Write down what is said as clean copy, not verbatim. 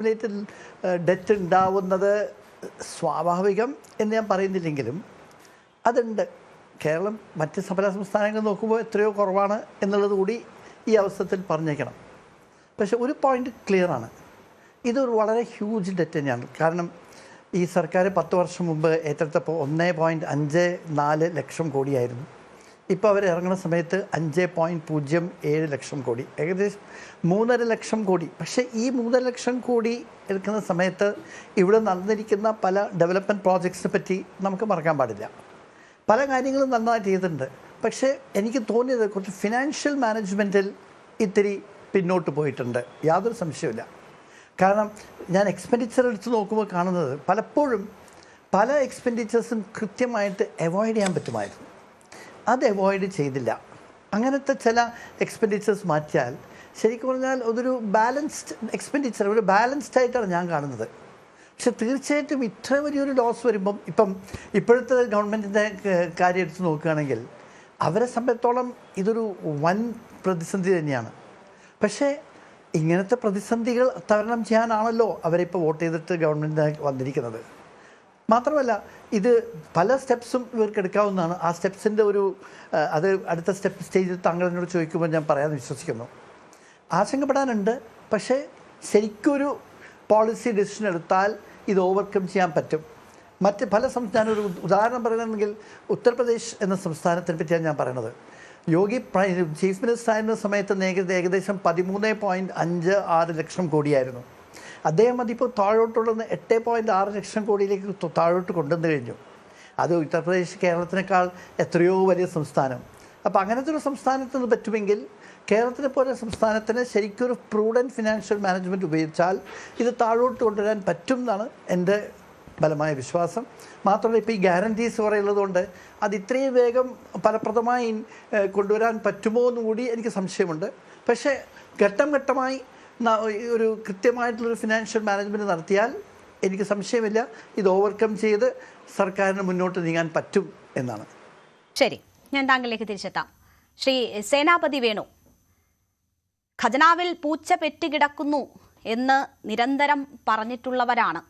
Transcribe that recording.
Related debt ഉണ്ടാവുന്നത് സ്വാഭാവികം എന്ന് ഞാൻ പറയുന്നില്ലെങ്കിലും അതുണ്ട്. കേരളം മറ്റ് സകല സംസ്ഥാനങ്ങൾ നോക്കുമ്പോൾ എത്രയോ കുറവാണ് എന്നുള്ളത് കൂടി ഈ അവസരത്തിൽ പറഞ്ഞേക്കണം. പക്ഷെ ഒരു പോയിൻ്റ് ക്ലിയറാണ്, ഇതൊരു വളരെ ഹ്യൂജ് ഡെറ്റ് തന്നെയാണ്. കാരണം ഈ സർക്കാർ 10 വർഷം മുമ്പ് ഏറ്റെടുത്തപ്പോൾ 1.54 ലക്ഷം കോടിയായിരുന്നു. ഇപ്പോൾ അവർ ഇറങ്ങുന്ന സമയത്ത് 5.07 ലക്ഷം കോടി, ഏകദേശം 3.5 ലക്ഷം കോടി. പക്ഷേ ഈ 3.5 ലക്ഷം കോടി എടുക്കുന്ന സമയത്ത് ഇവിടെ നടന്നിരിക്കുന്ന പല ഡെവലപ്മെൻറ്റ് പ്രോജക്ട്സിനെ പറ്റി നമുക്ക് മറക്കാൻ പാടില്ല. പല കാര്യങ്ങളും നന്നായിട്ട് ചെയ്തിട്ടുണ്ട്. പക്ഷേ എനിക്ക് തോന്നിയത് കുറച്ച് ഫിനാൻഷ്യൽ മാനേജ്മെൻറ്റിൽ ഇത്തിരി പിന്നോട്ട് പോയിട്ടുണ്ട്, യാതൊരു സംശയമില്ല. കാരണം ഞാൻ എക്സ്പെൻഡിച്ചർ എടുത്ത് നോക്കുമ്പോൾ കാണുന്നത് പലപ്പോഴും പല എക്സ്പെൻഡിച്ചേഴ്സും കൃത്യമായിട്ട് അവോയ്ഡ് ചെയ്യാൻ പറ്റുമായിരുന്നു. അത് അവോയ്ഡ് ചെയ്തില്ല. അങ്ങനത്തെ ചില എക്സ്പെൻഡിച്ചേഴ്സ് മാറ്റിയാൽ ശരിക്കും പറഞ്ഞാൽ അതൊരു ബാലൻസ്ഡ് എക്സ്പെൻഡിച്ചർ, ഒരു ബാലൻസ്ഡ് ആയിട്ടാണ് ഞാൻ കാണുന്നത്. പക്ഷെ തീർച്ചയായിട്ടും ഇത്ര വലിയൊരു ലോസ് വരുമ്പം ഇപ്പോഴത്തെ ഗവൺമെൻറ്റിൻ്റെ കാര്യം എടുത്ത് നോക്കുകയാണെങ്കിൽ അവരെ സംബന്ധിച്ചോളം ഇതൊരു വൻ പ്രതിസന്ധി തന്നെയാണ്. പക്ഷേ ഇങ്ങനത്തെ പ്രതിസന്ധികൾ തരണം ചെയ്യാനാണല്ലോ അവരിപ്പോൾ വോട്ട് ചെയ്തിട്ട് ഗവൺമെൻറ്റിന് വന്നിരിക്കുന്നത്. മാത്രമല്ല ഇത് പല സ്റ്റെപ്സും ഇവർക്ക് എടുക്കാവുന്നതാണ്. ആ സ്റ്റെപ്സിൻ്റെ അത് അടുത്ത സ്റ്റേജിൽ താങ്കൾ എന്നോട് ചോദിക്കുമ്പോൾ ഞാൻ പറയാമെന്ന് വിശ്വസിക്കുന്നു. ആശങ്കപ്പെടാനുണ്ട്, പക്ഷേ ശരിക്കൊരു പോളിസി ഡിസിഷൻ എടുത്താൽ ഇത് ഓവർകം ചെയ്യാൻ പറ്റും. മറ്റ് പല ഞാനൊരു ഉദാഹരണം പറയുകയാണെങ്കിൽ ഉത്തർപ്രദേശ് എന്ന സംസ്ഥാനത്തിനെ പറ്റിയാണ് ഞാൻ പറയുന്നത്. യോഗി ചീഫ് മിനിസ്റ്റർ ആയിരുന്ന സമയത്ത് ഏകദേശം 13.56 ലക്ഷം കോടിയായിരുന്നു. അദ്ദേഹം അതിപ്പോൾ താഴോട്ടുള്ള 8.6 ലക്ഷം കോടിയിലേക്ക് താഴോട്ട് കൊണ്ടുവന്നു കഴിഞ്ഞു. അത് ഉത്തർപ്രദേശ് കേരളത്തിനേക്കാൾ എത്രയോ വലിയ സംസ്ഥാനം. അപ്പോൾ അങ്ങനത്തെ ഒരു സംസ്ഥാനത്ത് നിന്ന് പറ്റുമെങ്കിൽ കേരളത്തിനെ പോലെ സംസ്ഥാനത്തിന് ശരിക്കൊരു പ്രൂഡൻറ്റ് ഫിനാൻഷ്യൽ മാനേജ്മെൻറ്റ് ഉപയോഗിച്ചാൽ ഇത് താഴോട്ട് കൊണ്ടുവരാൻ പറ്റും എന്നാണ് എൻ്റെ ബലമായ വിശ്വാസം. മാത്രമല്ല ഇപ്പോൾ ഈ ഗ്യാരൻറ്റീസ് പറയുന്നതുകൊണ്ട് അത് ഇത്രയും വേഗം ഫലപ്രദമായി കൊണ്ടുവരാൻ പറ്റുമോ എന്നും കൂടി എനിക്ക് സംശയമുണ്ട്. പക്ഷേ ഘട്ടം ഘട്ടമായി ഒരു കൃത്യമായിട്ടുള്ളൊരു ഫിനാൻഷ്യൽ മാനേജ്മെൻറ്റ് നടത്തിയാൽ എനിക്ക് സംശയമില്ല ഇത് ഓവർകം ചെയ്ത് സർക്കാരിന് മുന്നോട്ട് നീങ്ങാൻ പറ്റും എന്നാണ്. ശരി, ഞാൻ താങ്കളിലേക്ക് തിരിച്ചെത്താം. ശ്രീ സേനാപതി വേണു, ഖജനാവിൽ പൂച്ച പെറ്റുകിടക്കുന്നു എന്ന് നിരന്തരം പറഞ്ഞിട്ടുള്ളവരാണ്